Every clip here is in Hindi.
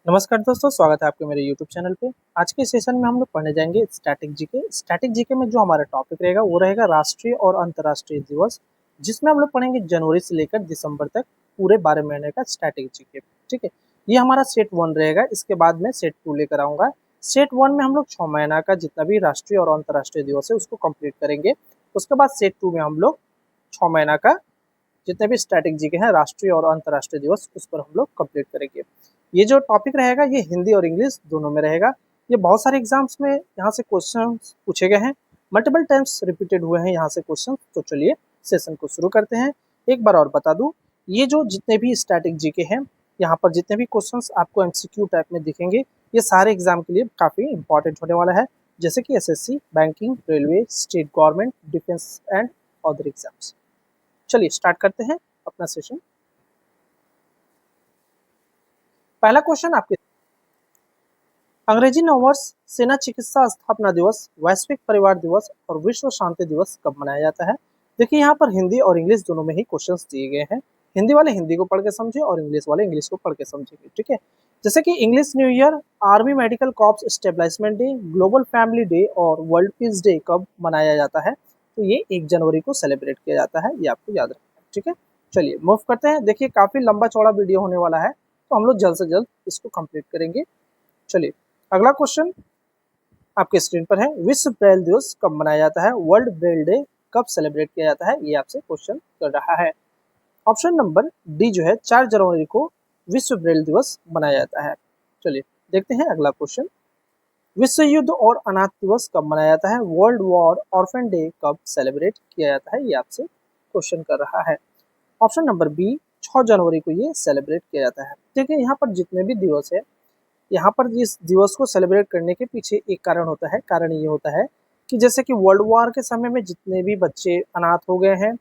नमस्कार दोस्तों, स्वागत है आपके मेरे YouTube चैनल पे। आज के सेशन में हम लोग पढ़ने जाएंगे स्टैटिक जीके। स्टैटिक जीके में जो हमारा टॉपिक रहेगा वो रहेगा राष्ट्रीय और अंतर्राष्ट्रीय दिवस, जिसमें हम लोग पढ़ेंगे जनवरी से लेकर दिसंबर तक पूरे 12 महीने का स्टैटिक जीके। ठीक है, ये हमारा सेट 1 रहेगा। इसके बाद में सेट 2 लेकर आऊंगा। सेट 1 में हम लोग 6 महीना का जितना भी राष्ट्रीय और अंतर्राष्ट्रीय दिवस है उसको कंप्लीट करेंगे। उसके बाद सेट 2 में हम लोग 6 महीना का जितने भी स्टैटिक जीके हैं राष्ट्रीय और अंतर्राष्ट्रीय दिवस उस पर हम लोग कंप्लीट करेंगे। ये जो टॉपिक रहेगा ये हिंदी और इंग्लिश दोनों में रहेगा। ये बहुत सारे एग्जाम्स में यहाँ से क्वेश्चन पूछे गए हैं, मल्टीपल टाइम्स रिपीटेड हुए हैं यहाँ से क्वेश्चन। तो चलिए सेशन को शुरू करते हैं। एक बार और बता दूं, ये जो जितने भी स्टैटिक जीके हैं यहाँ पर जितने भी क्वेश्चंस आपको एमसीक्यू टाइप में दिखेंगे ये सारे एग्जाम के लिए काफी इंपॉर्टेंट होने वाला है, जैसे कि SSC, banking, railway, state government, defence and other exams. चलिए स्टार्ट करते हैं अपना सेशन। पहला क्वेश्चन आपके, अंग्रेजी नववर्ष, सेना चिकित्सा स्थापना दिवस, वैश्विक परिवार दिवस और विश्व शांति दिवस कब मनाया जाता है? देखिए यहाँ पर हिंदी और इंग्लिश दोनों में ही क्वेश्चंस दिए गए हैं। हिंदी वाले हिंदी को पढ़ के समझे और इंग्लिश वाले इंग्लिश को पढ़ के समझेंगे। ठीक है, जैसे कि English new year, army medical corps establishment day, global family day और वर्ल्ड पीस डे कब मनाया जाता है? तो ये 1 जनवरी को सेलिब्रेट किया जाता है, ये आपको याद रखना है। ठीक है, चलिए मूव करते हैं। देखिए काफी लंबा चौड़ा वीडियो होने वाला है, तो हम लोग जल्द से जल्द इसको कंप्लीट करेंगे। चलिए अगला क्वेश्चन आपके स्क्रीन पर है, विश्व ब्रेल दिवस कब मनाया जाता है? वर्ल्ड ब्रेल डे कब सेलिब्रेट किया जाता है? ये आपसे क्वेश्चन कर रहा है। ऑप्शन नंबर डी जो है 4 जनवरी को विश्व ब्रेल दिवस मनाया जाता है। चलिए देखते हैं अगला क्वेश्चन, विश्व युद्ध और अनाथ दिवस कब मनाया जाता है? वर्ल्ड वॉर ऑर्फन डे कब सेलिब्रेट किया जाता है? ये आपसे क्वेश्चन कर रहा है। ऑप्शन नंबर बी 6 जनवरी को ये सेलिब्रेट किया जाता है। देखिए यहाँ पर जितने भी दिवस है, यहाँ पर इस दिवस को सेलिब्रेट करने के पीछे एक कारण होता है। कारण ये होता है कि जैसे कि वर्ल्ड वॉर के समय में जितने भी बच्चे अनाथ हो गए हैं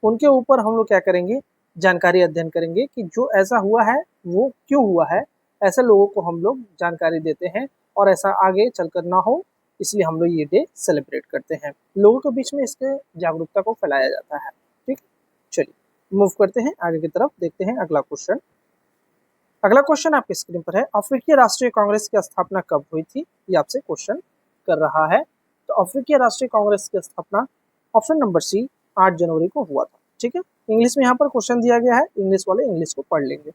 उनके ऊपर हम लोग क्या करेंगे, जानकारी अध्ययन करेंगे कि जो ऐसा हुआ है वो क्यों हुआ है। ऐसे लोगों को हम लोग जानकारी देते हैं और ऐसा आगे चलकर ना हो, इसलिए हम लोग ये डे सेलिब्रेट करते हैं। लोगों के बीच में इसके जागरूकता को फैलाया जाता है। ठीक, चलिए मूव करते हैं आगे की तरफ, देखते हैं अगला क्वेश्चन। अगला क्वेश्चन आपकी स्क्रीन पर है, अफ्रीकी राष्ट्रीय कांग्रेस की स्थापना कब हुई थी? ये आपसे क्वेश्चन कर रहा है। तो अफ्रीकी राष्ट्रीय कांग्रेस की स्थापना ऑप्शन नंबर सी 8 जनवरी को हुआ था। ठीक है, इंग्लिश में यहाँ पर क्वेश्चन दिया गया है, इंग्लिश वाले इंग्लिश को पढ़ लेंगे।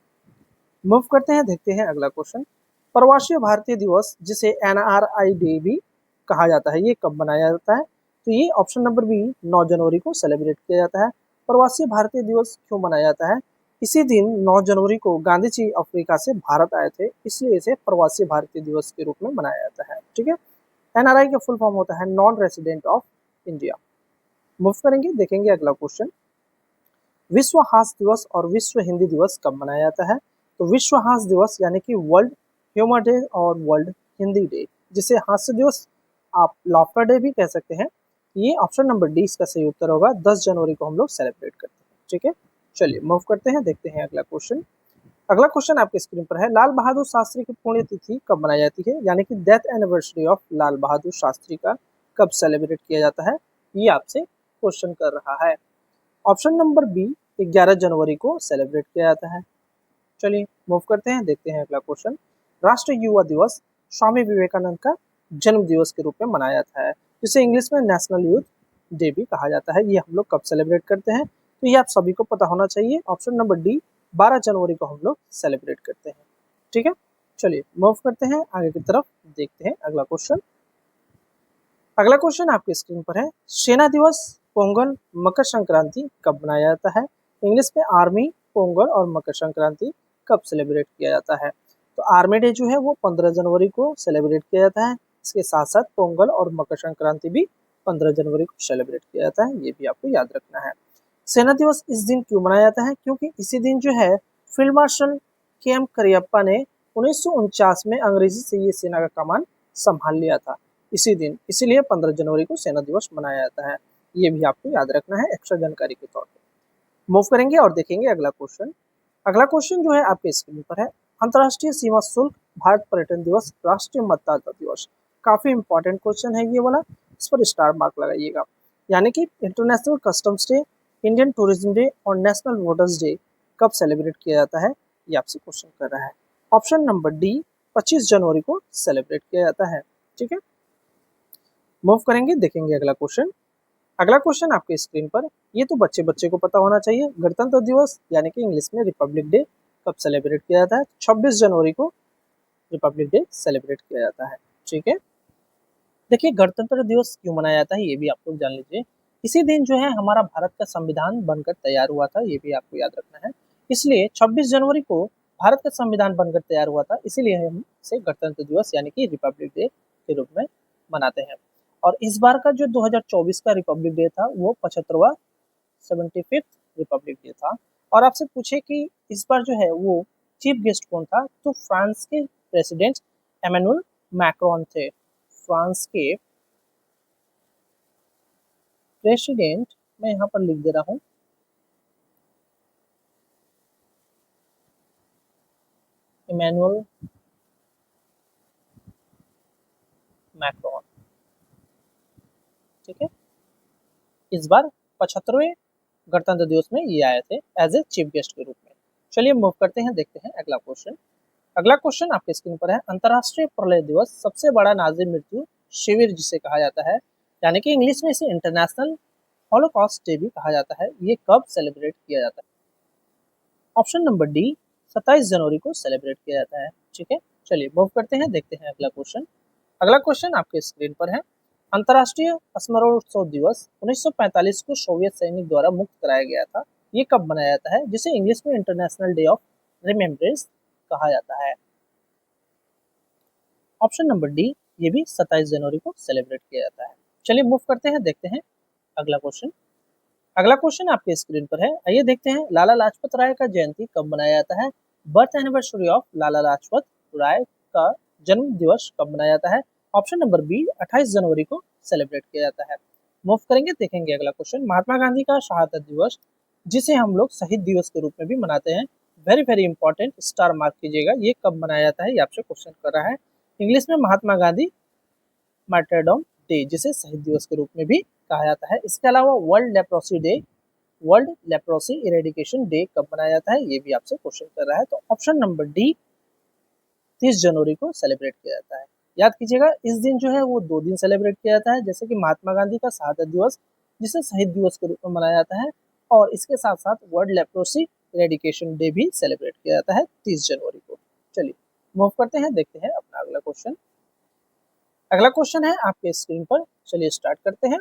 मूव करते हैं, देखते हैं अगला क्वेश्चन, प्रवासी भारतीय दिवस जिसे एनआरआई डे भी कहा जाता है ये कब मनाया जाता है? तो ये ऑप्शन नंबर बी 9 जनवरी को सेलिब्रेट किया जाता है। प्रवासी भारतीय दिवस क्यों मनाया जाता है? इसी दिन 9 जनवरी को गांधी जी अफ्रीका से भारत आए थे, इसलिए इसे प्रवासी भारतीय दिवस के रूप में मनाया जाता है। ठीक है, एनआरआई का फुल फॉर्म होता है non resident of India. Move करेंगे, देखेंगे अगला क्वेश्चन, विश्व हास्य दिवस और विश्व हिंदी दिवस कब मनाया जाता है? तो विश्व हास्य दिवस यानी कि वर्ल्ड ह्यूमर डे और वर्ल्ड हिंदी डे, जिसे हास्य दिवस आप लाफ्टर डे भी कह सकते हैं, ये ऑप्शन नंबर डी इसका सही उत्तर होगा। 10 जनवरी को हम लोग सेलिब्रेट करते हैं। ठीक है, चलिए मूव करते हैं, देखते हैं अगला क्वेश्चन। अगला क्वेश्चन आपके स्क्रीन पर है, लाल बहादुर शास्त्री की पुण्यतिथि कब मनाई जाती है? यानी कि death anniversary of Lal Bahadur Shastri का कब सेलिब्रेट किया जाता है? ये आपसे क्वेश्चन कर रहा है। ऑप्शन नंबर बी 11 जनवरी को सेलिब्रेट किया जाता है। चलिए मूव करते हैं, देखते हैं अगला क्वेश्चन, राष्ट्रीय युवा दिवस स्वामी विवेकानंद का जन्म दिवस के रूप में मनाया जाता है, जिसे इंग्लिश में नेशनल यूथ डे भी कहा जाता है। ये हम लोग कब सेलिब्रेट करते हैं? तो ये आप सभी को पता होना चाहिए। ऑप्शन नंबर डी 12 जनवरी को हम लोग सेलिब्रेट करते हैं। ठीक है, चलिए मूव करते हैं आगे की तरफ, देखते हैं अगला क्वेश्चन। अगला क्वेश्चन आपके स्क्रीन पर है, सेना दिवस, पोंगल, मकर संक्रांति कब मनाया जाता है? इंग्लिश में आर्मी, पोंगल और मकर संक्रांति कब सेलिब्रेट किया जाता है? तो आर्मी डे जो है वो 15 जनवरी को सेलिब्रेट किया जाता है। इसके साथ साथ पोंगल और मकर संक्रांति भी 15 जनवरी को सेलिब्रेट किया जाता है, ये भी आपको याद रखना है। सेना दिवस इस दिन क्यों मनाया जाता है? क्योंकि इसी दिन जो है फील्ड मार्शल के एम करियप्पा ने 1949 में अंग्रेजी से ये सेना का कमान संभाल लिया था इसी दिन, इसीलिए 15 जनवरी को सेना दिवस मनाया जाता है। ये भी आपको याद रखना है एक्स्ट्रा जानकारी के तौर पर। मूव करेंगे और देखेंगे अगला क्वेश्चन। अगला क्वेश्चन जो है आपके स्क्रीन पर है, अंतर्राष्ट्रीय सीमा शुल्क, भारत पर्यटन दिवस, राष्ट्रीय मतदाता दिवस। काफी इंपॉर्टेंट क्वेश्चन है ये वाला, इस पर स्टार मार्क लगाइएगा। यानी कि international customs day, Indian tourism day और नेशनल वोटर्स डे कब सेलिब्रेट किया जाता है? ये आपसे क्वेश्चन कर रहा है। ऑप्शन नंबर डी 25 जनवरी को सेलिब्रेट किया जाता है। ठीक है, मूव करेंगे, देखेंगे अगला क्वेश्चन। अगला क्वेश्चन आपके स्क्रीन पर, ये तो बच्चे बच्चे को पता होना चाहिए। गणतंत्र दिवस यानी कि इंग्लिश में रिपब्लिक डे कब सेलिब्रेट किया जाता है? 26 जनवरी को रिपब्लिक डे सेलिब्रेट किया जाता है। ठीक है, देखिए गणतंत्र दिवस क्यों मनाया जाता है ये भी आप लोग जान लीजिए। इसी दिन जो है हमारा भारत का संविधान बनकर तैयार हुआ था, ये भी आपको याद रखना है। इसलिए 26 जनवरी को भारत का संविधान बनकर तैयार हुआ था, इसीलिए हम इसे गणतंत्र दिवस यानी कि रिपब्लिक डे के रूप में मनाते हैं। और इस बार का जो 2024 का रिपब्लिक डे था वो 75वां 75th रिपब्लिक डे था। और आपसे पूछे कि इस बार जो है वो चीफ गेस्ट कौन था, तो फ्रांस के प्रेसिडेंट एमेनुअल मैक्रोन थे। फ्रांस के प्रेसिडेंट, मैं यहाँ पर लिख दे रहा हूँ, इमैनुअल मैक्रोन। ठीक है, इस बार 75वें गणतंत्र दिवस में ये आए थे एज ए चीफ गेस्ट के रूप में। चलिए मूव करते हैं, देखते हैं अगला क्वेश्चन। अगला क्वेश्चन आपके स्क्रीन पर है, अंतरराष्ट्रीय प्रलय दिवस, सबसे बड़ा नाजी मृत्यु शिविर जिसे कहा जाता है, यानी कि इंग्लिश में इसे इंटरनेशनल हॉलोकॉस्ट डे भी कहा जाता है, ये कब सेलिब्रेट किया जाता है? ऑप्शन नंबर डी, 27 जनवरी को सेलिब्रेट किया जाता है। ठीक है, चलिए मूव करते हैं, देखते हैं अगला क्वेश्चन। अगला क्वेश्चन आपके स्क्रीन पर है, अंतर्राष्ट्रीय स्मरणोत्सव दिवस 1945 को सोवियत सैनिक द्वारा मुक्त कराया गया था, ये कब मनाया जाता है, जिसे इंग्लिश में इंटरनेशनल डे ऑफ रिमेम्बरेंस कहा जाता है? ऑप्शन नंबर डी, ये भी 27 जनवरी को सेलिब्रेट किया जाता है। चलिए मूव करते हैं, देखते हैं अगला क्वेश्चन। अगला क्वेश्चन आपके स्क्रीन पर है, आइए देखते हैं लाला लाजपत राय का जयंती कब मनाया जाता है? Birth anniversary of Lala Lajpat Rai का जन्म दिवस कब मनाया जाता है? ऑप्शन नंबर बी, 28 जनवरी को सेलिब्रेट किया जाता है। मूव करेंगे, देखेंगे अगला क्वेश्चन। महात्मा गांधी का शहादत दिवस, जिसे हम लोग शहीद दिवस के रूप में भी मनाते हैं, very very important, star mark कीजिएगा, ये कब मनाया जाता है, ये आपसे क्वेश्चन कर रहा है। इंग्लिश में महात्मा गांधी मार्टरडम डे, जिसे शहीद दिवस के रूप में भी कहा जाता है। इसके अलावा world leprosy day, world leprosy eradication day कब मनाया जाता है, ये भी आपसे क्वेश्चन कर रहा है। तो ऑप्शन नंबर डी, 30 जनवरी को सेलिब्रेट किया जाता है। याद कीजिएगा, इस दिन जो है वो 2 दिन सेलिब्रेट किया जाता है, जैसे कि महात्मा गांधी का शहादत दिवस जिसे शहीद दिवस के रूप में मनाया जाता है, और इसके साथ साथ वर्ल्ड लेप्रोसी इरेडिकेशन डे भी सेलिब्रेट किया जाता है 30 जनवरी को। चलिए मूव करते हैं, देखते हैं अपना अगला क्वेश्चन। अगला क्वेश्चन है आपके स्क्रीन पर, चलिए स्टार्ट करते हैं।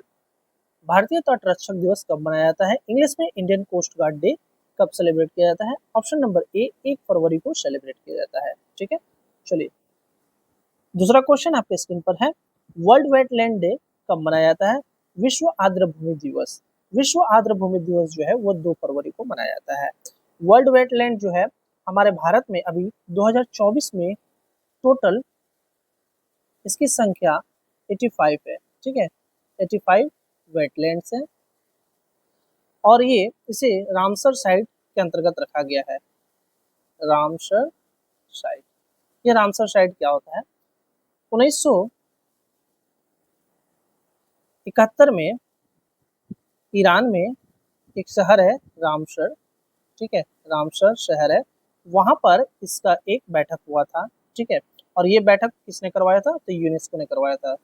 भारतीय तट रक्षक दिवस कब मनाया जाता है? इंग्लिश में इंडियन कोस्ट गार्ड डे कब सेलिब्रेट किया जाता है? ऑप्शन नंबर ए, 1 फरवरी को सेलिब्रेट किया जाता है। ठीक है, चलिए दूसरा क्वेश्चन आपके स्क्रीन पर है, वर्ल्ड वेटलैंड डे कब मनाया जाता है? विश्व आर्द्र भूमि दिवस, विश्व आर्द्र भूमि दिवस जो है वो 2 फरवरी को मनाया जाता है। वर्ल्ड वेटलैंड जो है हमारे भारत में अभी 2024 में टोटल इसकी संख्या 85 है। ठीक है, 85 वेटलैंड्स है, और ये इसे रामसर साइट के अंतर्गत रखा गया है। रामसर साइट, ये रामसर साइट क्या होता है? 1971 में ईरान में एक शहर है रामसर। ठीक है, रामसर शहर है, वहां पर इसका एक बैठक हुआ था। ठीक है, और ये बैठक किसने करवाया था? तो यूनेस्को ने करवाया था,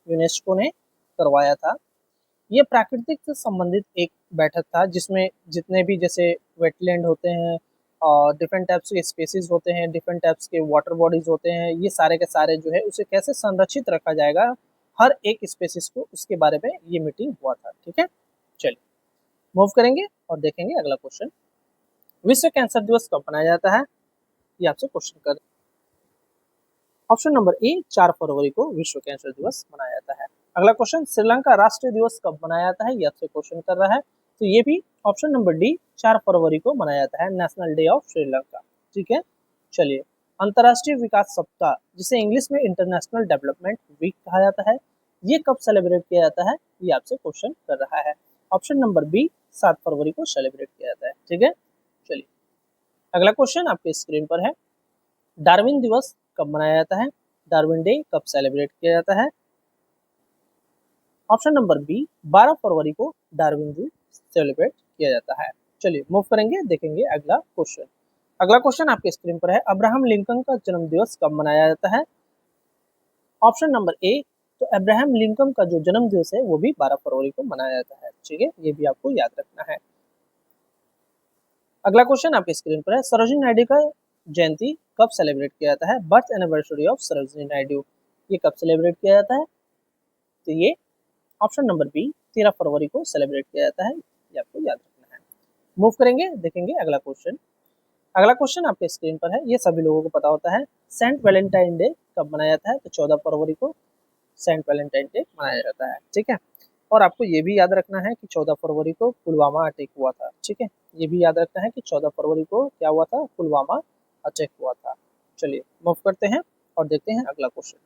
यूनेस्को ने करवाया था। ये प्राकृतिक से संबंधित एक बैठक था, जिसमें जितने भी जैसे वेटलैंड होते हैं और डिफरेंट टाइप्स के स्पेसीज होते हैं, डिफरेंट टाइप्स के वाटर बॉडीज होते हैं, ये सारे के सारे जो है उसे कैसे संरक्षित रखा जाएगा हर एक स्पेसीज को, उसके बारे में ये मीटिंग हुआ था। ठीक है, चलिए मूव करेंगे और देखेंगे अगला क्वेश्चन। विश्व कैंसर दिवस कब मनाया जाता है, ये आपसे क्वेश्चन कर। ऑप्शन नंबर ए, 4 फरवरी को विश्व कैंसर दिवस मनाया जाता है। अगला क्वेश्चन, श्रीलंका राष्ट्रीय दिवस कब मनाया जाता है, ये आपसे क्वेश्चन कर रहा है। तो ये भी ऑप्शन नंबर डी, 4 फरवरी को मनाया जाता है, नेशनल डे ऑफ श्रीलंका। ठीक है, चलिए अंतर्राष्ट्रीय विकास सप्ताह, जिसे इंग्लिश में इंटरनेशनल डेवलपमेंट वीक कहा जाता है, ये कब सेलिब्रेट किया जाता है, ये आपसे क्वेश्चन कर रहा है। ऑप्शन नंबर बी, 7 फरवरी को सेलिब्रेट किया जाता है। ठीक है, चलिए अगला क्वेश्चन आपके स्क्रीन पर है, डार्विन दिवस कब मनाया जाता है? डार्विन डे कब सेलिब्रेट किया जाता है? ऑप्शन नंबर बी, 12 फरवरी को डार्विन डे सेलिब्रेट किया जाता है। चलिए मूव करेंगे, देखेंगे अगला क्वेश्चन। अगला क्वेश्चन आपके स्क्रीन पर है, अब्राहम लिंकन का जन्म दिवस कब मनाया जाता है? ऑप्शन नंबर ए, तो अब्राहम लिंकन का जो जन्म दिवस है वो भी 12 फरवरी को मनाया जाता है। ठीक है, ये भी आपको याद रखना है। अगला क्वेश्चन आपके स्क्रीन पर है, सरोजिनी नायडू का जयंती कब सेलिब्रेट किया जाता है? Birth anniversary of Sarojini Naidu, ये कब सेलिब्रेट किया जाता है? तो ये ऑप्शन नंबर बी, 13 फरवरी को सेलिब्रेट किया जाता है, ये आपको याद रखना है। मूव करेंगे, देखेंगे अगला क्वेश्चन। अगला क्वेश्चन आपके स्क्रीन पर है, ये सभी लोगों को पता होता है, सेंट वैलेंटाइन डे कब मनाया जाता है? तो 14 फरवरी को सेंट वैलेंटाइन डे मनाया जाता है। ठीक है, और आपको ये भी याद रखना है कि 14 फरवरी को पुलवामा अटैक हुआ था। ठीक है, ये भी याद रखना है कि 14 फरवरी को क्या हुआ था? पुलवामा अटैक हुआ था। चलिए मूव करते हैं और देखते हैं अगला क्वेश्चन।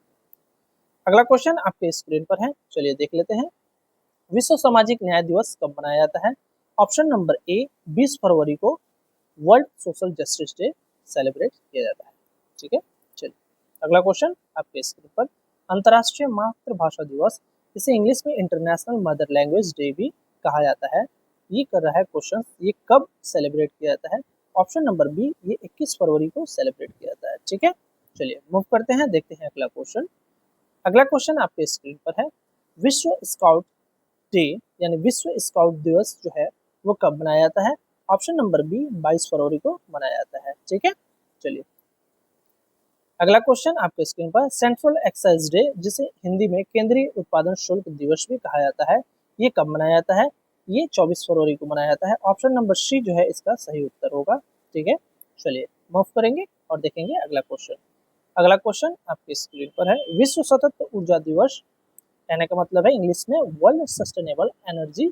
अगला क्वेश्चन आपके स्क्रीन पर है, चलिए देख लेते हैं। विश्व सामाजिक न्याय दिवस कब मनाया जाता है? ऑप्शन नंबर ए, 20 फरवरी को world social justice day celebrate किया जाता है। ठीक है, चलिए अगला क्वेश्चन आपके स्क्रीन पर, अंतर्राष्ट्रीय मातृभाषा दिवस, जिसे इंग्लिश में इंटरनेशनल मदर लैंग्वेज डे भी कहा जाता है, ये कर रहा है क्वेश्चन, ये कब सेलिब्रेट किया जाता है? ऑप्शन नंबर बी, ये 21 फरवरी को सेलिब्रेट किया जाता है। ठीक है, चलिए मूव करते हैं, देखते हैं अगला क्वेश्चन। अगला क्वेश्चन आपके स्क्रीन पर है, विश्व स्काउट डे यानी विश्व स्काउट दिवस जो है वो कब मनाया जाता है? ऑप्शन नंबर बी, 22 फरवरी को मनाया जाता है। ठीक है, चलिए अगला क्वेश्चन आपके स्क्रीन पर, सेंट्रल एक्साइज डे, जिसे हिंदी में केंद्रीय उत्पादन शुल्क दिवस भी कहा जाता है, ये कब मनाया जाता है? ये 24 फरवरी को मनाया जाता है। ऑप्शन नंबर सी जो है इसका सही उत्तर होगा। ठीक है, चलिए मूव करेंगे और देखेंगे अगला क्वेश्चन। अगला क्वेश्चन आपकी स्क्रीन पर है, विश्व सतत ऊर्जा दिवस, कहने का मतलब है इंग्लिश में वर्ल्ड सस्टेनेबल एनर्जी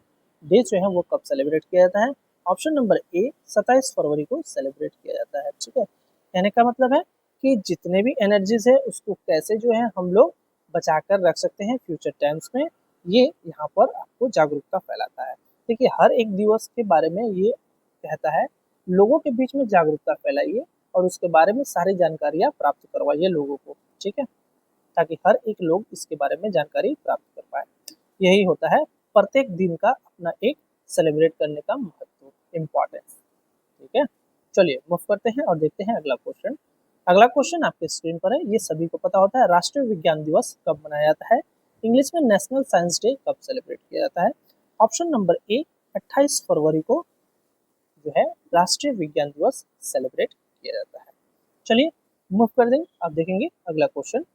डे जो है वो कब सेलिब्रेट किया जाता है? ऑप्शन नंबर ए, 27 फरवरी को सेलिब्रेट किया जाता है। ठीक है, कहने का मतलब है कि जितने भी एनर्जीज है उसको कैसे जो है हम लोग बचा कर रख सकते हैं फ्यूचर टाइम्स में, ये यहाँ पर आपको जागरूकता फैलाता है। देखिए हर एक दिवस के बारे में ये कहता है, लोगों के बीच में जागरूकता फैलाइए और उसके बारे में सारी जानकारियाँ प्राप्त करवाइए लोगों को। ठीक है, ताकि हर एक लोग इसके बारे में जानकारी प्राप्त कर पाए। यही होता है प्रत्येक दिन का अपना एक सेलिब्रेट करने का महत्व, इम्पोर्टेंस। ठीक है, चलिए मूव करते हैं और देखते हैं अगला क्वेश्चन। अगला क्वेश्चन आपके स्क्रीन पर है, ये सभी को पता होता है, राष्ट्रीय विज्ञान दिवस कब मनाया जाता है? इंग्लिश में नेशनल साइंस डे कब सेलिब्रेट किया जाता है? ऑप्शन नंबर ए, 28 फरवरी को जो है राष्ट्रीय विज्ञान दिवस सेलिब्रेट किया जाता है। चलिए मूव कर देंगे, अब देखेंगे अगला क्वेश्चन।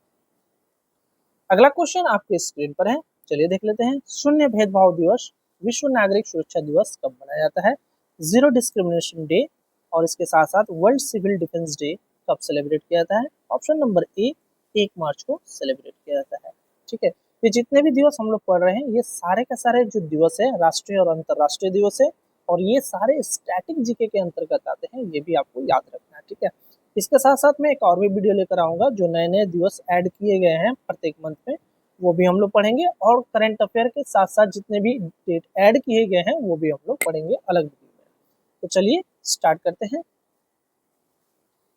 अगला क्वेश्चन आपके स्क्रीन पर है, चलिए देख लेते हैं। शून्य भेदभाव दिवस, विश्व नागरिक सुरक्षा दिवस कब मनाया जाता है? जीरो डिस्क्रिमिनेशन डे और इसके साथ साथ वर्ल्ड सिविल डिफेंस डे कब सेलिब्रेट किया जाता है? ऑप्शन नंबर ए, 1 मार्च को सेलिब्रेट किया जाता है। ठीक है, ये जितने भी दिवस हम लोग पढ़ रहे हैं ये सारे का सारे जो दिवस है राष्ट्रीय और अंतर्राष्ट्रीय दिवस है, और ये सारे स्टैटिक जीके के अंतर्गत आते हैं, ये भी आपको याद रखना है। ठीक है, इसके साथ साथ मैं एक और भी वीडियो लेकर आऊंगा जो नए नए दिवस ऐड किए गए हैं प्रत्येक मंथ में, वो भी हम लोग पढ़ेंगे, और करंट अफेयर के साथ साथ जितने भी डेट ऐड किए गए हैं वो भी हम लोग पढ़ेंगे अलग वीडियो में। तो चलिए स्टार्ट करते हैं।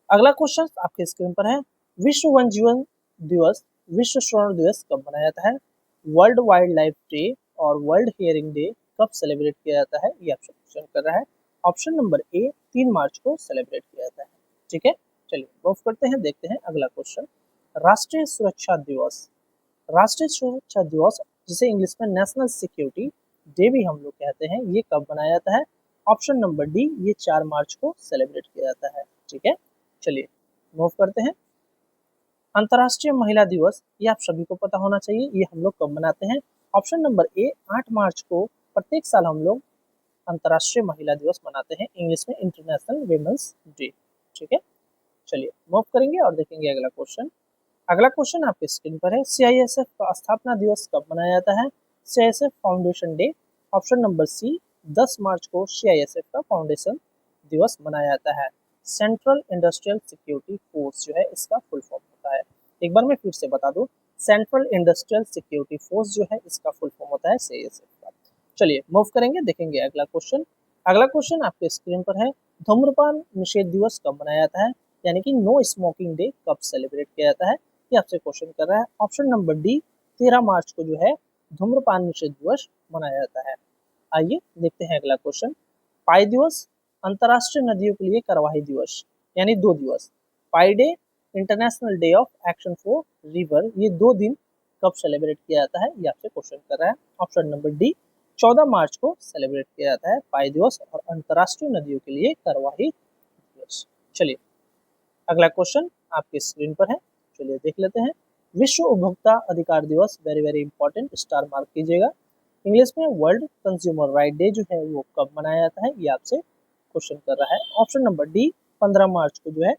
अगला क्वेश्चन आपके स्क्रीन पर है, विश्व वन जीवन दिवस, विश्व स्वर्ण दिवस कब मनाया जाता है? वर्ल्ड वाइल्ड लाइफ डे और वर्ल्ड हियरिंग डे कब सेलिब्रेट किया जाता है? ये आपसे क्वेश्चन कर रहा है। ऑप्शन नंबर ए, 3 मार्च को सेलिब्रेट किया जाता है। ठीक है, चलिए मूव करते हैं, देखते हैं अगला क्वेश्चन। राष्ट्रीय सुरक्षा दिवस, राष्ट्रीय सुरक्षा दिवस जिसे इंग्लिश में नेशनल सिक्योरिटी डे भी हम लोग कहते हैं, ये कब मनाया जाता है? ऑप्शन नंबर डी, ये 4 मार्च को सेलिब्रेट किया जाता है। ठीक है, चलिए मूव करते हैं। अंतर्राष्ट्रीय महिला दिवस, ये आप सभी को पता होना चाहिए, ये हम लोग कब मनाते हैं? ऑप्शन नंबर ए, 8 मार्च को प्रत्येक साल हम लोग अंतर्राष्ट्रीय महिला दिवस मनाते हैं, इंग्लिश में इंटरनेशनल वुमेन्स डे। ठीक है, चलिए मूव करेंगे और देखेंगे अगला क्वेश्चन। अगला क्वेश्चन आपके स्क्रीन पर है, सीआईएसएफ का स्थापना दिवस कब मनाया जाता है? CISF foundation day, option number C, 10 मार्च को सीआईएसएफ का फाउंडेशन दिवस मनाया जाता है। सेंट्रल इंडस्ट्रियल सिक्योरिटी फोर्स जो है इसका फुल फॉर्म होता है। एक बार मैं फिर से बता दूं, सेंट्रल इंडस्ट्रियल सिक्योरिटी फोर्स जो है इसका फुल फॉर्म होता है सीआईएसएफ का। चलिए मूव करेंगे, देखेंगे अगला क्वेश्चन। अगला क्वेश्चन आपके स्क्रीन पर है, धूम्रपान निषेध दिवस कब मनाया जाता है? यानी कि नो स्मोकिंग डे कब सेलिब्रेट किया जाता है? ये आपसे क्वेश्चन कर रहा है। ऑप्शन नंबर डी, 13 मार्च को जो है धूम्रपान निषेध दिवस मनाया जाता है। आइए देखते हैं अगला क्वेश्चन। पाई दिवस, अंतर्राष्ट्रीय नदियों के लिए कार्यवाही दिवस, यानी 2 दिवस। Pi day, international day of action for river, ये 2 दिन कब सेलिब्रेट किया जाता है, ये आपसे क्वेश्चन कर रहा है। ऑप्शन नंबर डी, 14 मार्च को सेलिब्रेट किया जाता है पाई दिवस और अंतर्राष्ट्रीय नदियों के लिए कार्यवाही दिवस। चलिए अगला क्वेश्चन आपके स्क्रीन पर है, चलिए देख लेते हैं। विश्व उपभोक्ता अधिकार दिवस, very very important, star mark कीजिएगा। इंग्लिश में वर्ल्ड कंज्यूमर राइट डे जो है वो कब मनाया जाता है, ये आपसे क्वेश्चन कर रहा है। ऑप्शन नंबर डी, 15 मार्च को जो है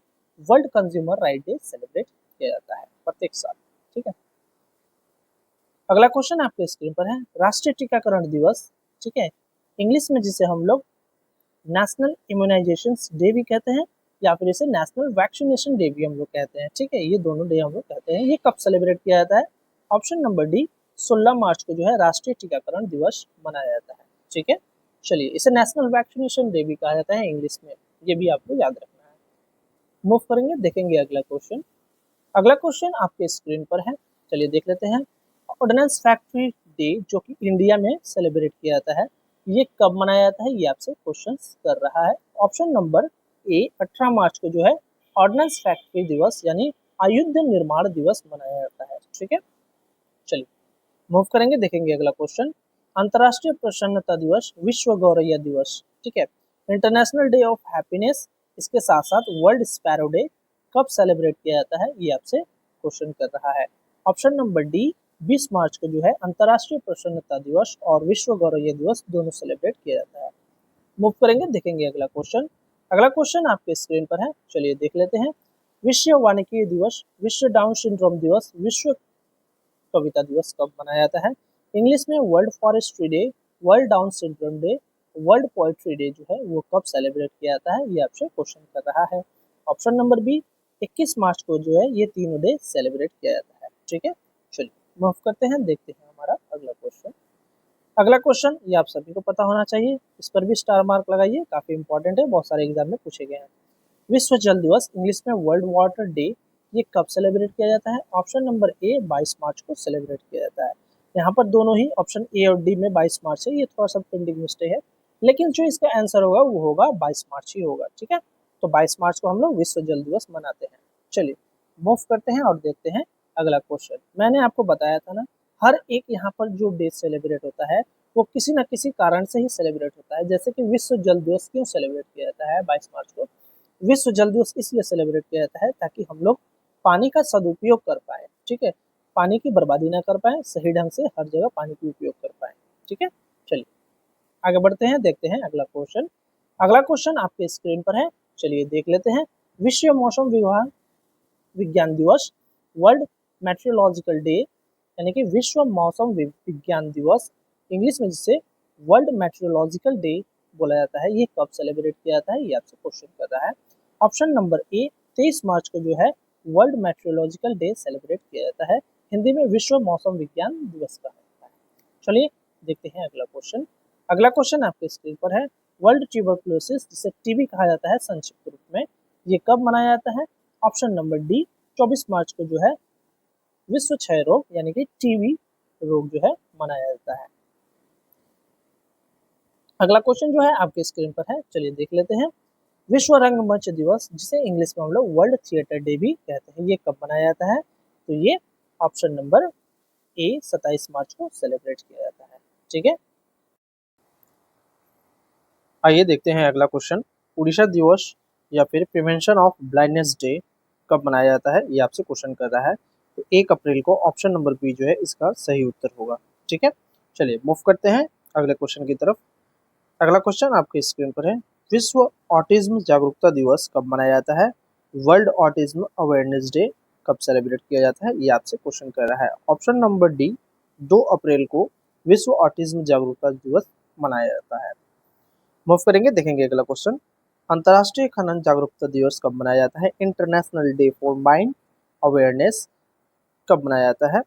world consumer right day celebrate किया जाता है प्रत्येक साल। ठीक है, अगला क्वेश्चन आपके स्क्रीन पर है। राष्ट्रीय टीकाकरण दिवस, ठीक है, इंग्लिश में जिसे हम लोग नेशनल इम्यूनाइजेशन डे भी कहते हैं या फिर इसे नेशनल वैक्सीनेशन डे भी हम लोग कहते हैं। ठीक है, ये दोनों डे हम लोग कहते हैं। ये कब सेलिब्रेट किया जाता है? ऑप्शन नंबर डी, 16 मार्च को जो है राष्ट्रीय टीकाकरण दिवस मनाया जाता है। ठीक है, चलिए इसे नेशनल वैक्सीनेशन डे भी कहा जाता है इंग्लिश में, ये भी आपको याद रखना है। मूव करेंगे, देखेंगे अगला क्वेश्चन। अगला क्वेश्चन आपके स्क्रीन पर है, चलिए देख लेते हैं। ऑर्डिनेंस फैक्ट्री डे जो कि इंडिया में सेलिब्रेट किया जाता है, ये कब मनाया जाता है, ये आपसे क्वेश्चन कर रहा है। ऑप्शन नंबर ए, 18 मार्च को जो है ऑर्डिनेंस फैक्ट्री दिवस यानी आयुध निर्माण दिवस मनाया जाता है। ठीक है, चलिए मूव करेंगे, देखेंगे अगला क्वेश्चन। अंतर्राष्ट्रीय प्रसन्नता दिवस, विश्व गौरैया दिवस, ठीक है, इंटरनेशनल डे ऑफ हैप्पीनेस, इसके साथ साथ वर्ल्ड स्पैरो डे कब सेलिब्रेट किया जाता है, ये आपसे क्वेश्चन कर रहा है। ऑप्शन नंबर डी, 20 मार्च को जो है अंतर्राष्ट्रीय प्रसन्नता दिवस और विश्व गौरैया दिवस दोनों सेलिब्रेट किया जाता है। मूव करेंगे, देखेंगे अगला क्वेश्चन। अगला क्वेश्चन आपके स्क्रीन पर है, चलिए देख लेते हैं। विश्व वानिकी दिवस, विश्व डाउन सिंड्रोम दिवस, विश्व कविता दिवस कब मनाया जाता है? इंग्लिश में world forestry day, world down syndrome day, world poetry day जो है वो कब सेलिब्रेट किया जाता है, ये आपसे क्वेश्चन कर रहा है। ऑप्शन नंबर बी, 21 मार्च को जो है ये तीनों डे सेलिब्रेट किया जाता है। ठीक है, चलिए मूव करते हैं, देखते हैं हमारा अगला क्वेश्चन। अगला क्वेश्चन ये आप सभी को पता होना चाहिए, इस पर भी स्टार मार्क लगाइए, काफी इंपॉर्टेंट है, बहुत सारे एग्जाम में पूछे गए हैं। विश्व जल दिवस, इंग्लिश में वर्ल्ड वाटर डे, ये कब सेलिब्रेट किया जाता है? ऑप्शन नंबर ए, 22 मार्च को सेलिब्रेट किया जाता है। यहाँ पर दोनों ही ऑप्शन ए और डी में 22 मार्च है, ये थोड़ा सा प्रिंटिंग मिस्टेक है, लेकिन जो इसका आंसर होगा वो होगा 22 मार्च ही होगा। ठीक है, तो 22 मार्च को हम लोग विश्व जल दिवस मनाते हैं। चलिए मूव करते हैं और देखते हैं अगला क्वेश्चन। मैंने आपको बताया था ना, हर एक यहाँ पर जो डे सेलिब्रेट होता है वो किसी न किसी कारण से ही सेलिब्रेट होता है। जैसे कि विश्व जल दिवस क्यों सेलिब्रेट किया जाता है 22 मार्च को? विश्व जल दिवस इसलिए सेलिब्रेट किया जाता है ताकि हम लोग पानी का सदुपयोग कर पाए। ठीक है, पानी की बर्बादी ना कर पाए, सही ढंग से हर जगह पानी की उपयोग कर पाए। ठीक है, चलिए आगे बढ़ते हैं, देखते हैं अगला क्वेश्चन। अगला क्वेश्चन आपके स्क्रीन पर है, चलिए देख लेते हैं। विश्व मौसम विज्ञान दिवस, वर्ल्ड मेट्रोलॉजिकल डे यानी कि विश्व मौसम विज्ञान दिवस, इंग्लिश में जिसे वर्ल्ड मेट्रोलॉजिकल डे बोला जाता है, ये कब सेलिब्रेट किया जाता है, ये आपसे क्वेश्चन कर रहा है। ऑप्शन नंबर ए, 23 मार्च को जो है वर्ल्ड मेट्रोलॉजिकल डे सेलिब्रेट किया जाता है, हिंदी में विश्व मौसम विज्ञान दिवस कहा जाता है। चलिए देखते हैं अगला क्वेश्चन। अगला क्वेश्चन आपके स्क्रीन पर है। वर्ल्ड ट्यूबरकुलोसिस, जिसे टीबी कहा जाता है संक्षिप्त रूप में, ये कब मनाया जाता है? ऑप्शन नंबर डी, 24 मार्च को जो है विश्व क्षय रोग यानी कि टीबी रोग जो है मनाया जाता है। अगला क्वेश्चन जो है आपके स्क्रीन पर है, चलिए देख लेते हैं। विश्व रंगमंच दिवस, जिसे इंग्लिश में हम लोग वर्ल्ड थिएटर डे भी कहते हैं, ये कब मनाया जाता है? तो ये ऑप्शन नंबर ए, 27 मार्च को सेलिब्रेट किया जाता है। ठीक है, आइए देखते हैं अगला क्वेश्चन। उड़ीसा दिवस या फिर प्रिवेंशन ऑफ ब्लाइंडनेस डे कब मनाया जाता है, ये आपसे क्वेश्चन कर रहा है। तो 1 अप्रैल को ऑप्शन नंबर बी जो है इसका सही उत्तर होगा। ठीक है, चलिए मूव करते हैं अगले क्वेश्चन की तरफ। अगला क्वेश्चन आपके स्क्रीन पर है। विश्व ऑटिज्म जागरूकता दिवस कब मनाया जाता है? वर्ल्ड ऑटिज्म अवेयरनेस डे कब सेलिब्रेट किया जाता है, ये आपसे क्वेश्चन कर रहा है। ऑप्शन नंबर डी, 2 अप्रैल को विश्व ऑटिज्म जागरूकता दिवस मनाया जाता है। मूव करेंगे, देखेंगे अगला क्वेश्चन। अंतर्राष्ट्रीय खनन जागरूकता दिवस कब मनाया जाता है? International day for mine awareness कब मनाया जाता है?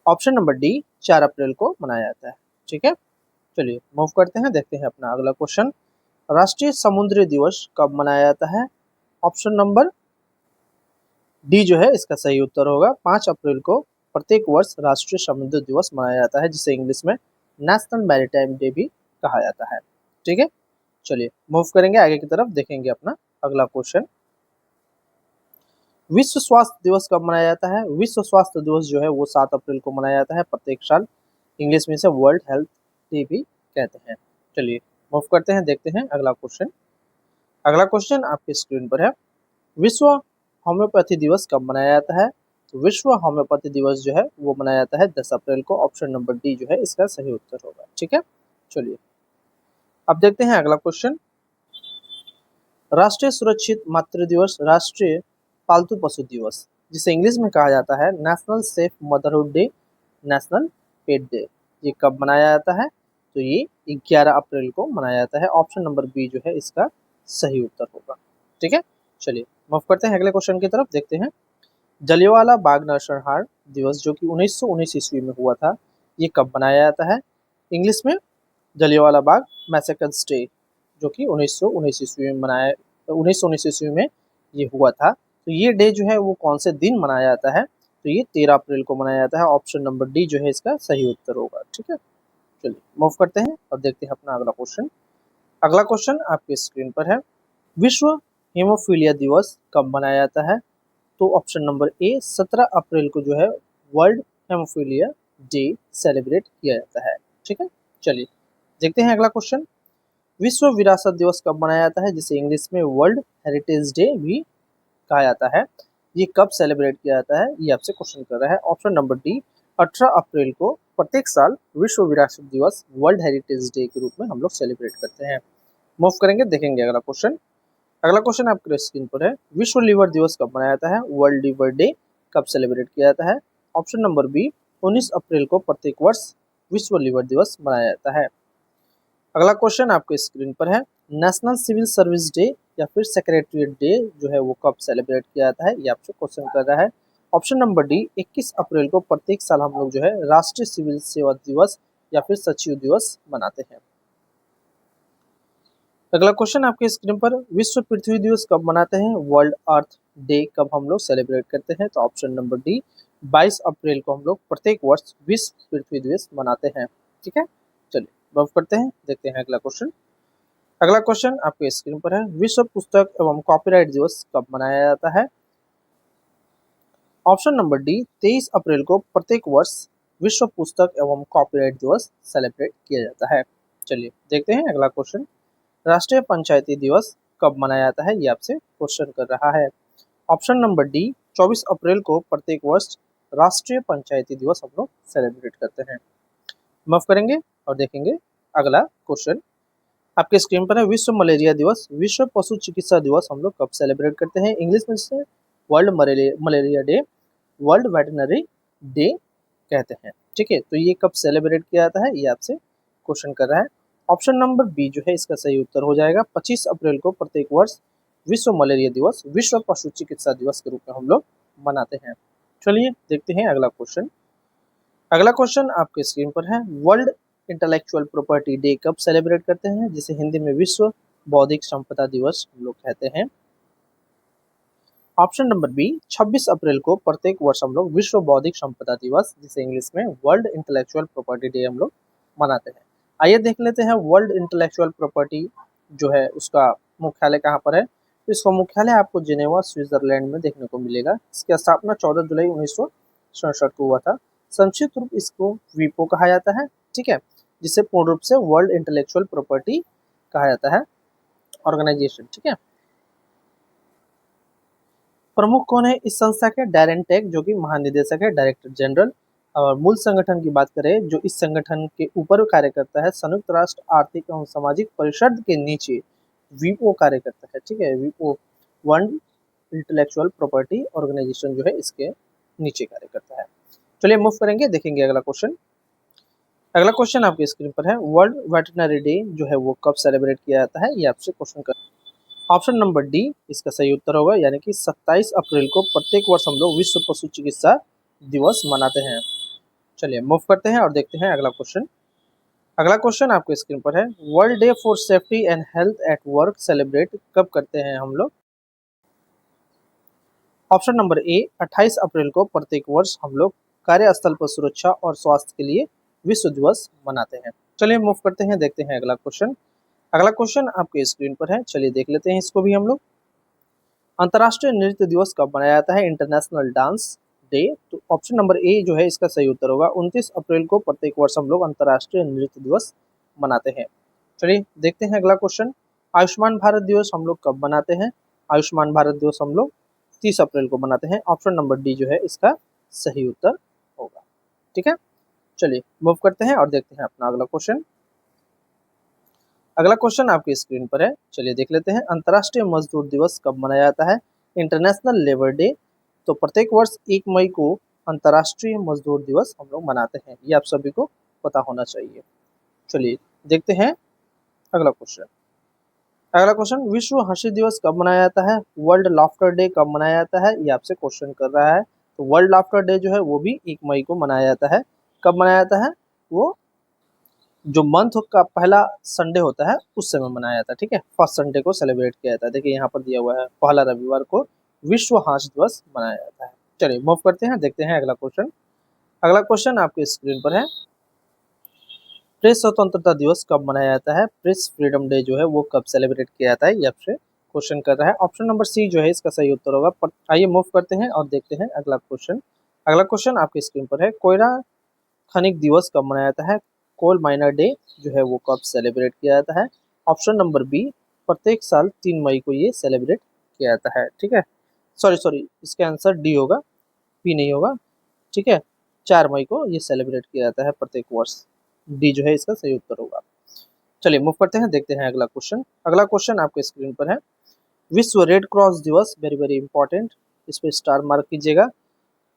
ऑप्शन नंबर डी, 4 अप्रैल को मनाया जाता है। ठीक है, चलिए मूव करते हैं, देखते हैं अपना अगला क्वेश्चन। राष्ट्रीय समुद्री दिवस कब मनाया जाता है? ऑप्शन नंबर डी जो है इसका सही उत्तर होगा। 5 अप्रैल को प्रत्येक वर्ष राष्ट्रीय समुद्र दिवस मनाया जाता है, जिसे इंग्लिश में नेशनल मैरीटाइम डे भी कहा जाता है। ठीक है, चलिए मूव करेंगे आगे की तरफ, देखेंगे अपना अगला क्वेश्चन, विश्व स्वास्थ्य दिवस कब मनाया जाता है? विश्व स्वास्थ्य दिवस जो है वो 7 अप्रैल को मनाया जाता है प्रत्येक साल। इंग्लिश में इसे वर्ल्ड हेल्थ डे भी कहते हैं। चलिए मूव करते हैं, देखते हैं अगला क्वेश्चन। अगला क्वेश्चन आपकी स्क्रीन पर है, विश्व होम्योपैथी दिवस कब मनाया जाता है? तो विश्व होम्योपैथी दिवस जो है वो मनाया जाता है 10 अप्रैल को। ऑप्शन नंबर डी जो है इसका सही उत्तर होगा। ठीक है, चलिए अब देखते हैं अगला क्वेश्चन, राष्ट्रीय सुरक्षित मातृ दिवस, राष्ट्रीय पालतू पशु दिवस, जिसे इंग्लिश में कहा जाता है national safe motherhood day, national pet day, ये कब मनाया जाता है? तो ये 11 अप्रैल को मनाया जाता है। ऑप्शन नंबर बी जो है इसका सही उत्तर होगा। ठीक है, चलिए मूव करते हैं अगले क्वेश्चन की तरफ, देखते हैं जलियांवाला बाग नरसंहार दिवस जो कि 1919 ईस्वी में हुआ था, ये कब मनाया जाता है? इंग्लिश में जलियांवाला बाग मैसेकर्स डे जो कि 1919 ईस्वी में मनाया 1919 ईस्वी में ये हुआ था। तो ये डे जो है वो कौन से दिन मनाया जाता है? तो ये 13 अप्रैल को मनाया जाता है। ऑप्शन नंबर डी जो है इसका सही उत्तर होगा। ठीक है, चलिए मूव करते हैं और देखते हैं अपना अगला क्वेश्चन। अगला क्वेश्चन आपकी स्क्रीन पर है, विश्व हेमोफीलिया दिवस कब मनाया जाता है? तो ऑप्शन नंबर ए 17 अप्रैल को जो है वर्ल्ड हेमोफीलिया डे सेलिब्रेट किया जाता है। ठीक है, चलिए देखते हैं अगला क्वेश्चन, विश्व विरासत दिवस कब मनाया जाता है, जिसे इंग्लिश में वर्ल्ड हेरिटेज डे भी कहा जाता है, ये कब सेलिब्रेट किया जाता है? ये आपसे क्वेश्चन कर रहा है। ऑप्शन नंबर डी 18 अप्रैल को प्रत्येक साल विश्व विरासत दिवस वर्ल्ड हेरिटेज डे के रूप में हम लोग सेलिब्रेट करते हैं। मूव करेंगे, देखेंगे अगला क्वेश्चन। अगला क्वेश्चन आपके स्क्रीन पर है, विश्व लिवर दिवस कब मनाया जाता है? वर्ल्ड लिवर डे कब सेलिब्रेट किया जाता है? ऑप्शन नंबर बी 19 अप्रैल को प्रत्येक वर्ष विश्व लिवर दिवस मनाया जाता है। अगला क्वेश्चन आपके स्क्रीन पर है, नेशनल सिविल सर्विस डे या फिर सेक्रेटरीट डे जो है वो कब सेलिब्रेट किया जाता है? ये आपसे क्वेश्चन कर रहा है। ऑप्शन नंबर डी 21 अप्रैल को प्रत्येक साल हम लोग जो है राष्ट्रीय सिविल सेवा दिवस या फिर सचिव दिवस मनाते हैं। अगला क्वेश्चन आपके स्क्रीन पर, विश्व पृथ्वी दिवस कब मनाते हैं? वर्ल्ड अर्थ डे कब हम लोग सेलिब्रेट करते हैं? तो ऑप्शन नंबर डी 22 अप्रैल को हम लोग प्रत्येक वर्ष विश्व पृथ्वी दिवस मनाते हैं। ठीक है, चलिए मूव करते हैं, देखते हैं अगला क्वेश्चन। अगला क्वेश्चन आपके स्क्रीन पर है, विश्व पुस्तक एवं कॉपीराइट दिवस कब मनाया जाता है? ऑप्शन नंबर डी 23 अप्रैल को प्रत्येक वर्ष विश्व पुस्तक एवं कॉपीराइट दिवस सेलिब्रेट किया जाता है। चलिए देखते हैं अगला क्वेश्चन, राष्ट्रीय पंचायती दिवस कब मनाया जाता है? ये आपसे क्वेश्चन कर रहा है। ऑप्शन नंबर डी 24 अप्रैल को प्रत्येक वर्ष राष्ट्रीय पंचायती दिवस हम लोग सेलिब्रेट करते हैं। मूव करेंगे और देखेंगे अगला क्वेश्चन। आपके स्क्रीन पर है, विश्व मलेरिया दिवस, विश्व पशु चिकित्सा दिवस हम लोग कब सेलिब्रेट करते हैं? इंग्लिश में इसे world malaria day, world veterinary day कहते हैं। ठीक है, तो ये कब सेलिब्रेट किया जाता है? ये आपसे क्वेश्चन कर रहा है। ऑप्शन नंबर बी जो है इसका सही उत्तर हो जाएगा। 25 अप्रैल को प्रत्येक वर्ष विश्व मलेरिया दिवस, विश्व पशु चिकित्सा दिवस के रूप में हम लोग मनाते हैं। चलिए देखते हैं अगला क्वेश्चन। अगला क्वेश्चन आपके स्क्रीन पर है, वर्ल्ड इंटेलेक्चुअल प्रॉपर्टी डे कब सेलिब्रेट करते हैं? जिसे हिंदी में विश्व बौद्धिक संपदा दिवस हम लोग कहते हैं। ऑप्शन नंबर बी 26 अप्रैल को प्रत्येक वर्ष हम लोग विश्व बौद्धिक संपदा दिवस, जिसे इंग्लिश में वर्ल्ड इंटेलेक्चुअल प्रॉपर्टी डे हम लोग मनाते हैं। आइए देख लेते हैं वर्ल्ड इंटेलेक्चुअल प्रॉपर्टी जो है उसका मुख्यालय कहाँ पर है। तो इसका मुख्यालय आपको जिनेवा स्विट्जरलैंड में देखने को मिलेगा। इसकी स्थापना 14 जुलाई 1967 को हुआ था। संक्षिप्त रूप इसको वीपो कहा जाता है। ठीक है, जिसे पूर्ण रूप से वर्ल्ड इंटेलेक्चुअल प्रॉपर्टी कहा जाता है ऑर्गेनाइजेशन। ठीक है, प्रमुख कौन है इस संस्था के? डैरेन टेक जो कि महानिदेशक है, डायरेक्टर जनरल। और मूल संगठन की बात करें जो इस संगठन के ऊपर कार्य करता है, संयुक्त राष्ट्र आर्थिक एवं सामाजिक परिषद के नीचे वीपो कार्य करता है। ठीक है, वीपो वर्ल्ड इंटेलेक्चुअल प्रॉपर्टी ऑर्गेनाइजेशन जो है इसके नीचे कार्य करता है। चलिए मूव करेंगे, देखेंगे अगला क्वेश्चन। अगला क्वेश्चन आपकी स्क्रीन पर है, वर्ल्ड वेटरनरी डे जो है वो कब सेलिब्रेट किया जाता है? ये आपसे क्वेश्चन कर। ऑप्शन नंबर डी इसका सही उत्तर होगा, यानी कि 27 अप्रैल को प्रत्येक वर्ष हम लोग विश्व पशु चिकित्सा दिवस मनाते हैं। चलिए मूव करते हैं और देखते हैं अगला क्वेश्चन। अगला क्वेश्चन आपके स्क्रीन पर है, world day for safety and health at work celebrate कब करते हैं हम लोग? ऑप्शन नंबर ए 28 अप्रैल को प्रत्येक वर्ष हम लोग कार्यस्थल पर सुरक्षा और स्वास्थ्य के लिए विश्व दिवस मनाते हैं। चलिए मूव करते हैं, देखते हैं अगला क्वेश्चन। अगला क्वेश्चन आपके स्क्रीन पर है, चलिए देख लेते हैं इसको भी हम लोग। अंतर्राष्ट्रीय नृत्य दिवस कब मनाया जाता है? International dance day. तो ऑप्शन नंबर ए जो है इसका सही उत्तर होगा। 29 अप्रैल को प्रत्येक वर्ष हम लोग अंतर्राष्ट्रीय नृत्य दिवस मनाते हैं। चलिए देखते हैं अगला क्वेश्चन। आयुष्मान भारत दिवस हम लोग कब मनाते हैं? आयुष्मान भारत दिवस हम लोग 30 अप्रैल को मनाते हैं। ऑप्शन नंबर डी जो है इसका सही उत्तर होगा। ठीक है, चलिए मूव करते हैं और देखते हैं अपना अगला क्वेश्चन। अगला क्वेश्चन आपकी स्क्रीन पर है, चलिए देख लेते हैं। अंतर्राष्ट्रीय मजदूर दिवस कब मनाया जाता है? International labour day. तो प्रत्येक वर्ष 1 मई को अंतर्राष्ट्रीय मजदूर दिवस हम लोग मनाते हैं, ये आप सभी को पता होना चाहिए। चलिए देखते हैं अगला क्वेश्चन। अगला क्वेश्चन, विश्व हंसी दिवस कब मनाया जाता है? वर्ल्ड लाफ्टर डे कब मनाया जाता है? ये आपसे क्वेश्चन कर रहा है। तो वर्ल्ड लाफ्टर डे जो है वो भी 1 मई को मनाया जाता है। कब मनाया जाता है? वो जो मंथ का पहला संडे होता है उस समय मनाया जाता है। ठीक है, फर्स्ट संडे को सेलिब्रेट किया जाता है। देखिए यहाँ पर दिया हुआ है, पहला रविवार को विश्व हास्य दिवस मनाया जाता है। चलिए मूव करते हैं, देखते हैं अगला क्वेश्चन। अगला क्वेश्चन आपके स्क्रीन पर है, प्रेस स्वतंत्रता दिवस कब मनाया जाता है? प्रेस फ्रीडम डे जो है वो कब सेलिब्रेट किया जाता है? ये आपसे क्वेश्चन कर रहा है। ऑप्शन नंबर सी जो है इसका सही उत्तर होगा। आइए मूव करते हैं और देखते हैं अगला क्वेश्चन। अगला क्वेश्चन आपके स्क्रीन पर है, कोयला खनिक दिवस कब मनाया जाता है? कोल माइनर डे जो है वो कब सेलिब्रेट किया जाता है? ऑप्शन नंबर बी, प्रत्येक साल 3 मई को ये सेलिब्रेट किया जाता है। ठीक है, सॉरी इसका आंसर डी होगा, बी नहीं होगा। ठीक है, 4 मई को ये सेलिब्रेट किया जाता है प्रत्येक वर्ष। डी जो है इसका सही उत्तर होगा। चलिए मूव करते हैं, देखते हैं अगला क्वेश्चन। अगला क्वेश्चन आपके स्क्रीन पर है, विश्व रेड क्रॉस दिवस, वेरी वेरी इंपॉर्टेंट, इस पर स्टार मार्क कीजिएगा।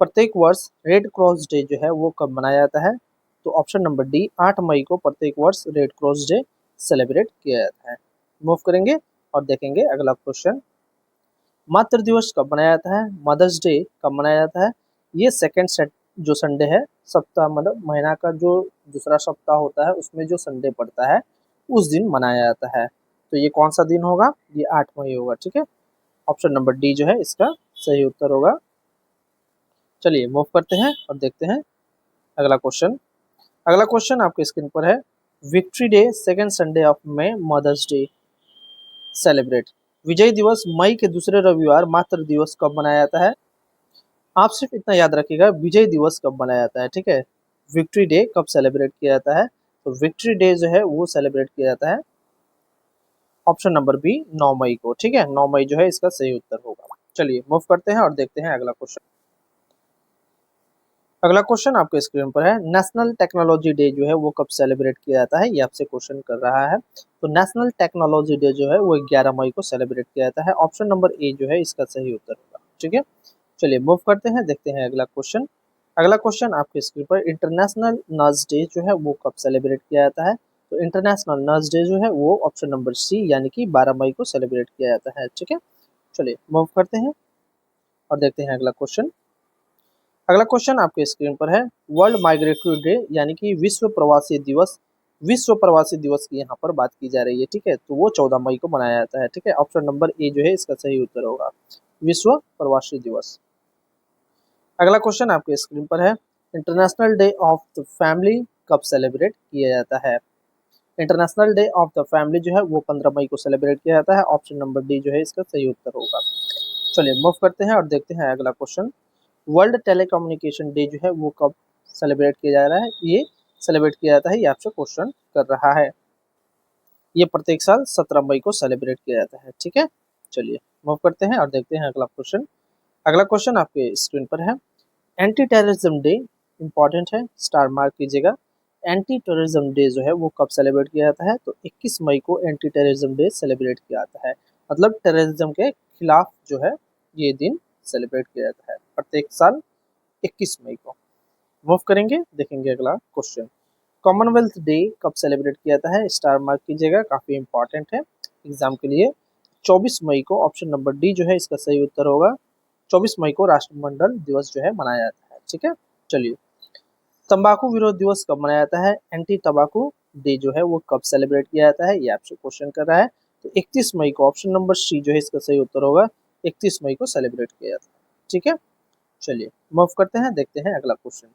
प्रत्येक वर्ष रेड क्रॉस डे जो है वो कब मनाया जाता है? तो ऑप्शन नंबर डी, 8 मई को प्रत्येक वर्ष रेड क्रॉस डे सेलिब्रेट किया जाता है। मूव करेंगे और देखेंगे अगला क्वेश्चन। मातृ दिवस कब मनाया जाता है? मदर्स डे कब मनाया जाता है? ये सेकेंड सेट जो संडे है, सप्ताह मतलब महीना का जो दूसरा सप्ताह होता है उसमें जो संडे पड़ता है उस दिन मनाया जाता है। तो ये कौन सा दिन होगा? ये 8 मई होगा। ठीक है, ऑप्शन नंबर डी जो है इसका सही उत्तर होगा। चलिए मूव करते हैं और देखते हैं अगला क्वेश्चन। अगला क्वेश्चन आपके स्क्रीन पर है, victory day second Sunday of May, mother's day celebrate. विजय दिवस मई के दूसरे रविवार, मातृ दिवस कब मनाया जाता है? आप सिर्फ इतना याद रखिएगा, विजय दिवस कब मनाया जाता है। ठीक है, विक्ट्री डे कब सेलिब्रेट किया जाता है? तो विक्ट्री डे जो है वो सेलिब्रेट किया जाता है ऑप्शन नंबर बी 9 मई को। ठीक है, 9 मई जो है इसका सही उत्तर होगा। चलिए मूव करते हैं और देखते हैं अगला क्वेश्चन। अगला क्वेश्चन आपके स्क्रीन पर है, नेशनल टेक्नोलॉजी डे जो है वो कब सेलिब्रेट किया जाता है? ये आपसे क्वेश्चन कर रहा है। तो नेशनल टेक्नोलॉजी डे जो है वो 11 मई को सेलिब्रेट किया जाता है। ऑप्शन नंबर ए जो है इसका सही उत्तर होगा। ठीक है, चलिए मूव करते हैं, देखते हैं अगला क्वेश्चन। अगला क्वेश्चन आपके स्क्रीन पर, इंटरनेशनल नर्स डे जो है वो कब सेलिब्रेट किया जाता है? तो इंटरनेशनल नर्स डे जो है वो ऑप्शन नंबर सी यानी कि 12 मई को सेलिब्रेट किया जाता है। ठीक है, चलिए मूव करते हैं और देखते हैं अगला क्वेश्चन। अगला क्वेश्चन आपके स्क्रीन पर है, वर्ल्ड माइग्रेटरी डे यानी कि विश्व प्रवासी दिवस। विश्व प्रवासी दिवस की यहाँ पर बात की जा रही है। ठीक है, तो वो 14 मई को मनाया जाता है। ठीक है, ऑप्शन नंबर ए जो है इसका सही उत्तर होगा, विश्व प्रवासी दिवस। अगला क्वेश्चन आपके स्क्रीन पर है, international day of the family कब सेलिब्रेट किया जाता है? International day of the family जो है वो 15 मई को सेलिब्रेट किया जाता है। ऑप्शन नंबर डी जो है इसका सही उत्तर होगा। चलिए मूव करते हैं और देखते हैं अगला क्वेश्चन। वर्ल्ड टेलीकम्युनिकेशन डे जो है वो कब सेलिब्रेट किया जा रहा है? ये सेलिब्रेट किया जाता है, ये आपसे क्वेश्चन कर रहा है। ये प्रत्येक साल 17 मई को सेलिब्रेट किया जाता है। ठीक है, चलिए मूव करते हैं और देखते हैं अगला क्वेश्चन। अगला क्वेश्चन आपके स्क्रीन पर है, एंटी टेररिज्म डे इंपॉर्टेंट है, स्टार मार्क कीजिएगा। एंटी टेररिज्म डे जो है वो कब सेलिब्रेट किया जाता है? तो 21 मई को एंटी टेररिज्म डे सेलिब्रेट किया जाता है। मतलब टेररिज्म के खिलाफ जो है ये दिन सेलिब्रेट किया जाता है प्रत्येक साल 21 मई को। मूव करेंगे, देखेंगे अगला क्वेश्चन। कॉमनवेल्थ डे कब सेलिब्रेट किया जाता है? स्टार मार्क कीजिएगा, काफी इंपॉर्टेंट है एग्जाम के लिए। 24 मई को, ऑप्शन नंबर डी जो है इसका सही उत्तर होगा। 24 मई को राष्ट्रमंडल दिवस जो है मनाया जाता है। ठीक है, चलिए तंबाकू विरोध दिवस कब मनाया जाता है? एंटी तंबाकू डे जो है वो कब सेलिब्रेट किया जाता है? ये आपसे क्वेश्चन कर रहा है। तो 31 मई को, ऑप्शन नंबर सी जो है इसका सही उत्तर होगा, 31 मई को सेलिब्रेट किया जाता है। ठीक है, चलिए मूव करते हैं, देखते हैं अगला क्वेश्चन।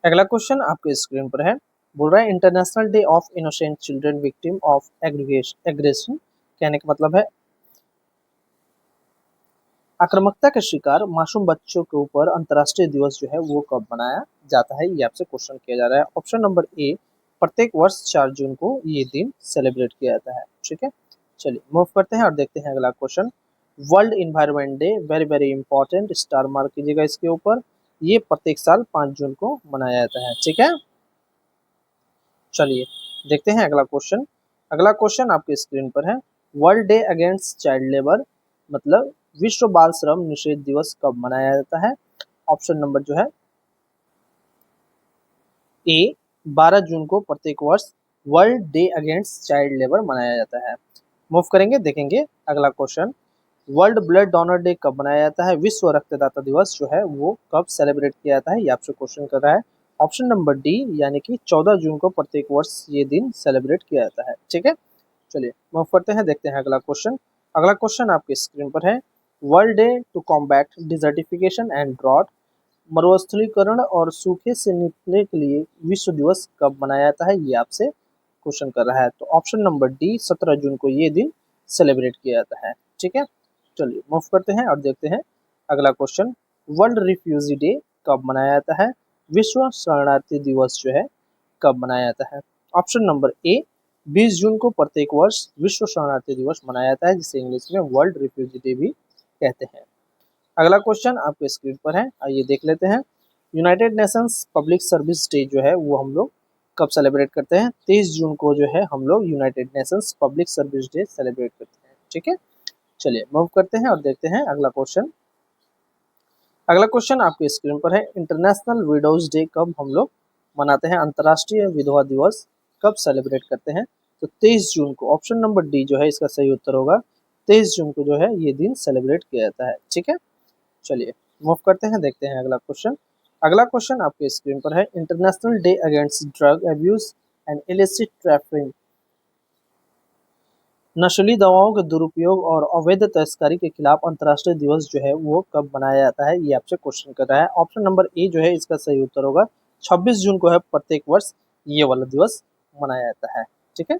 अगला क्वेश्चन आपके स्क्रीन पर है, बोल रहा है international day of innocent children victim of aggression. कहने का मतलब है आक्रामकता के शिकार मासूम बच्चों के ऊपर अंतर्राष्ट्रीय दिवस जो है वो कब मनाया जाता है, ये आपसे क्वेश्चन किया जा रहा है। ऑप्शन नंबर ए, प्रत्येक वर्ष 4 जून को ये दिन सेलिब्रेट किया जाता है। ठीक है, चलिए मूव करते हैं और देखते हैं अगला question. World environment day, very very important, star mark कीजिएगा इसके ऊपर। ये प्रत्येक साल 5 जून को मनाया जाता है। ठीक है, चलिए देखते हैं अगला क्वेश्चन। अगला क्वेश्चन आपके स्क्रीन पर है। World day against child labour, मतलब विश्व बाल श्रम निषेध दिवस कब मनाया जाता है? ऑप्शन नंबर जो है ए, 12 जून को प्रत्येक वर्ष world day against child labour मनाया जाता है। मूव करेंगे, देखेंगे अगला question. World blood donor day कब मनाया जाता है? विश्व रक्तदाता दिवस जो है वो कब सेलिब्रेट किया जाता है, ये आपसे क्वेश्चन कर रहा है। ऑप्शन नंबर डी, यानी कि 14 जून को प्रत्येक वर्ष ये दिन सेलिब्रेट किया जाता है। ठीक है, चलिए मूव करते हैं, देखते हैं अगला क्वेश्चन। अगला क्वेश्चन आपके स्क्रीन पर है। World day to combat desertification and drought, मरुस्थलीकरण और सूखे से निपटने के लिए विश्व दिवस कब मनाया जाता है, ये आपसे क्वेश्चन कर रहा है। तो ऑप्शन नंबर डी, 17 जून को ये दिन सेलिब्रेट किया जाता है। ठीक है, चलिए मूव करते हैं और देखते हैं अगला क्वेश्चन। वर्ल्ड रिफ्यूजी डे कब मनाया जाता है? विश्व शरणार्थी दिवस जो है कब मनाया जाता है? ऑप्शन नंबर ए, 20 जून को प्रत्येक वर्ष विश्व शरणार्थी दिवस मनाया जाता है, जिसे इंग्लिश में वर्ल्ड रिफ्यूजी डे भी कहते हैं। अगला क्वेश्चन आपके स्क्रीन पर है, आइए देख लेते हैं। United Nations public service day जो है वो हम लोग कब सेलिब्रेट करते हैं? 23 जून को जो है हम लोग United Nations public service day celebrate करते हैं। ठीक है, चलिए मूव करते हैं और देखते हैं अगला क्वेश्चन। अगला क्वेश्चन आपके स्क्रीन पर है। इंटरनेशनल विडोज डे कब हम लोग मनाते हैं? अंतर्राष्ट्रीय विधवा दिवस कब सेलिब्रेट करते हैं? तो 23 जून को। ऑप्शन नंबर डी जो है इसका सही उत्तर होगा। 23 जून को जो है ये दिन सेलिब्रेट किया जाता है। ठीक है, चलिए मूव करते हैं, देखते हैं अगला क्वेश्चन। अगला क्वेश्चन आपके स्क्रीन पर है। International day against drug abuse and illicit trafficking, नशीली दवाओं के दुरुपयोग और अवैध तस्करी के खिलाफ अंतर्राष्ट्रीय दिवस जो है वो कब मनाया जाता है, ये आपसे क्वेश्चन कर रहा है। ऑप्शन नंबर ए जो है इसका सही उत्तर होगा। 26 जून को है प्रत्येक वर्ष ये वाला दिवस मनाया जाता है। ठीक है,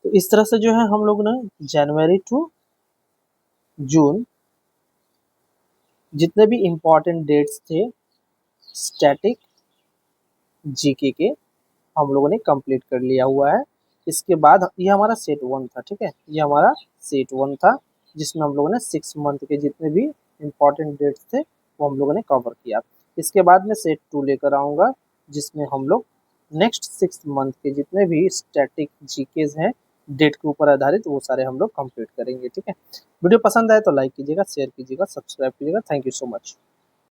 तो इस तरह से जो है हम लोग ने जनवरी टू जून जितने भी इम्पोर्टेंट डेट्स थे स्टैटिक जीके के हम लोगों ने कंप्लीट कर लिया हुआ है। इसके बाद ये हमारा सेट 1 था। ठीक है, ये हमारा सेट 1 था जिसमें हम लोगों ने 6 मंथ के जितने भी इम्पोर्टेंट डेट्स थे वो हम लोगों ने कवर किया। इसके बाद में सेट 2 लेकर आऊँगा जिसमें हम लोग नेक्स्ट 6 मंथ के जितने भी स्टैटिक जीकेज हैं डेट के ऊपर आधारित वो सारे हम लोग कंप्लीट करेंगे। ठीक है, वीडियो पसंद आए तो लाइक कीजिएगा, शेयर कीजिएगा, सब्सक्राइब कीजिएगा। Thank you so much.